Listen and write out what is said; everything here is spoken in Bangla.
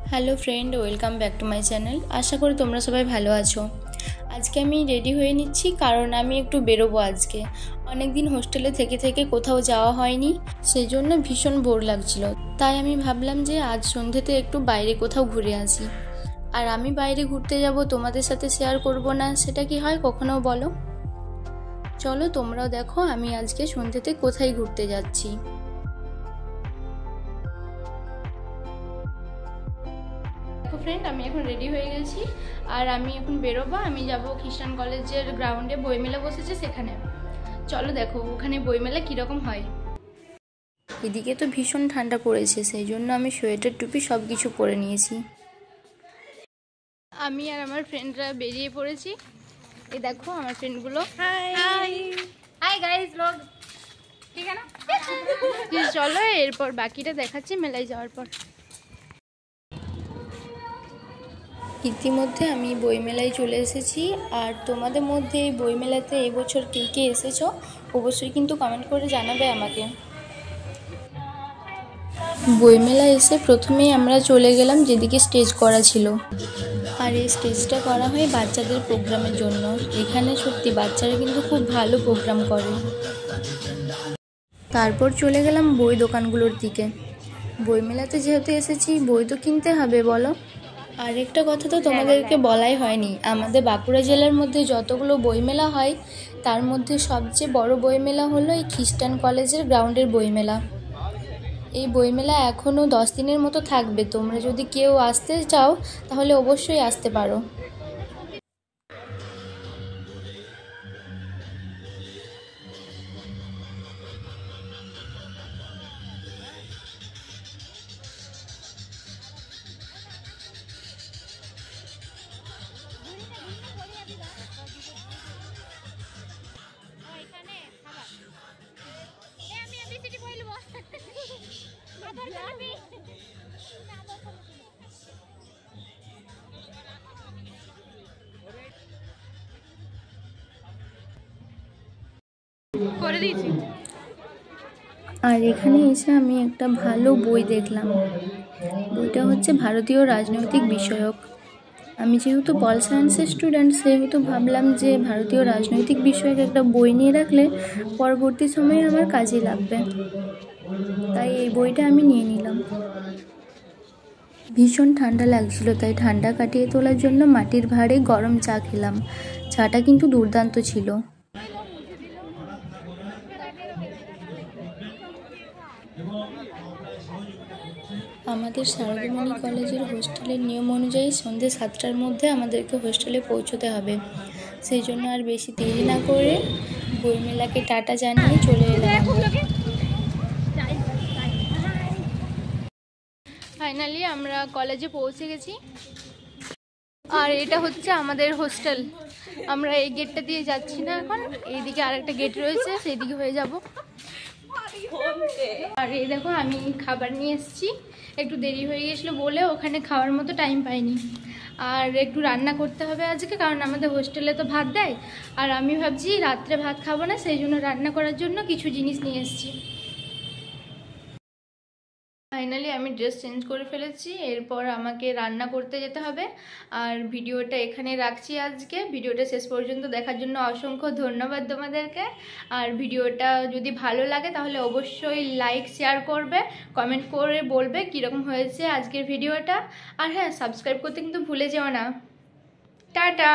Hello friend, welcome back to my channel. আশা করি তোমরা সবাই ভালো আছো। আজকে আমি রেডি হয়ে নিচ্ছি কারণ আমি একটু বেরোবো আজকে। অনেক দিন হোস্টেলে থেকে থেকে কোথাও যাওয়া হয়নি, সেই জন্য ভীষণ বোর লাগছিল। তাই আমি ভাবলাম যে আজ সন্ধ্যেতে একটু বাইরে কোথাও ঘুরে আসি। আর আমি বাইরে ঘুরতে যাব, তোমাদের সাথে শেয়ার করব না, সেটা কি হয় কখনো বলো? চলো তোমরাও দেখো আমি আজকে সন্ধ্যেতে কোথায় ঘুরতে যাচ্ছি। ফ্রেন্ড, আমি এখন রেডি হয়ে গেছি আর আমি এখন বেরোবো। আমি যাব খ্রিস্টান কলেজের গ্রাউন্ডে বইমেলা বসেছে সেখানে। চলো দেখো ওখানে বইমেলা কীরকম হয়। এদিকে তো ভীষণ ঠান্ডা পড়েছে, সেই জন্য আমি সোয়েটার টুপি সব কিছু পরে নিয়েছি। আমি আর আমার ফ্রেন্ডরা বেরিয়ে পড়েছি। এই দেখো আমার ফ্রেন্ডগুলো। হাই গাইস লোগ, ঠিক আছে না? চলো এরপর বাকিটা দেখাচ্ছি মেলায় যাওয়ার পর। ইতিমধ্যে আমি বইমেলায় চলে এসেছি। আর তোমাদের মধ্যে এই বইমেলাতে এবছর কে কে এসেছো অবশ্যই কিন্তু কমেন্ট করে জানাবে আমাকে। বইমেলায় এসে প্রথমেই আমরা চলে গেলাম যেদিকে স্টেজ করা ছিল। আর এই স্টেজটা করা হয় বাচ্চাদের প্রোগ্রামের জন্য। এখানে সত্যি বাচ্চারা কিন্তু খুব ভালো প্রোগ্রাম করে। তারপর চলে গেলাম বই দোকানগুলোর দিকে। বইমেলাতে যেহেতু এসেছি বই তো কিনতে হবে বলো। আরেকটা কথা তো তোমাদেরকে বলাই হয়নি, আমাদের বাঁকুড়া জেলার মধ্যে যতগুলো বইমেলা হয় তার মধ্যে সবচেয়ে বড় বইমেলা হলো এই খ্রিস্টান কলেজের গ্রাউন্ডের বইমেলা। এই বইমেলা এখনও 10 দিনের মতো থাকবে। তোমরা যদি কেউ আসতে চাও তাহলে অবশ্যই আসতে পারো। আর এখানে এসে আমি একটা ভালো বই দেখলাম। বইটা হচ্ছে ভারতীয় রাজনৈতিক বিষয়ক। আমি যেহেতু পল সায়েন্সের স্টুডেন্ট, সেহেতু ভাবলাম যে ভারতীয় রাজনৈতিক বিষয়ক একটা বই নিয়ে রাখলে পরবর্তী সময়ে আমার কাজে লাগবে। তাই এই বইটা আমি নিয়ে নিলাম। ভীষণ ঠান্ডা লাগছিল, তাই ঠান্ডা কাটিয়ে তোলার জন্য মাটির ভাঁড়ে গরম চা খেলাম। চাটা কিন্তু দুর্দান্ত ছিল। আমাদের শারদামণি কলেজের হোস্টেলের নিয়ম অনুযায়ী সন্ধ্যে 7টার মধ্যে আমাদেরকে হোস্টেলে পৌঁছতে হবে। সেই জন্য আর বেশি দেরি না করে বইমেলাকে টাটা জানিয়ে চলে এলাম। ফাইনালি আমরা কলেজে পৌঁছে গেছি। আর এটা হচ্ছে আমাদের হোস্টেল। আমরা এই গেটটা দিয়ে যাচ্ছি না, এখন এইদিকে আরেকটা গেট রয়েছে, সেই দিকে হয়ে যাব। আর এই দেখো আমি খাবার নিয়ে এসেছি। একটু দেরি হয়ে গেছিলো বলে ওখানে খাওয়ার মতো টাইম পাইনি। আর একটু রান্না করতে হবে আজকে, কারণ আমাদের হোস্টেলে তো ভাত দেয়। আর আমি ভাবছি রাত্রে ভাত খাবো না, সেই জন্য রান্না করার জন্য কিছু জিনিস নিয়ে এসেছি। ফাইনালি আমি ড্রেস চেঞ্জ করে ফেলেছি, এরপর আমাকে রান্না করতে যেতে হবে। আর ভিডিওটা এখানে রাখছি আজকে। ভিডিওটা শেষ পর্যন্ত দেখার জন্য অসংখ্য ধন্যবাদ তোমাদেরকে। আর ভিডিওটা যদি ভালো লাগে তাহলে অবশ্যই লাইক শেয়ার করবে, কমেন্ট করে বলবে কীরকম হয়েছে আজকের ভিডিওটা। আর হ্যাঁ, সাবস্ক্রাইব করতে কিন্তু ভুলে যেও না। টাটা।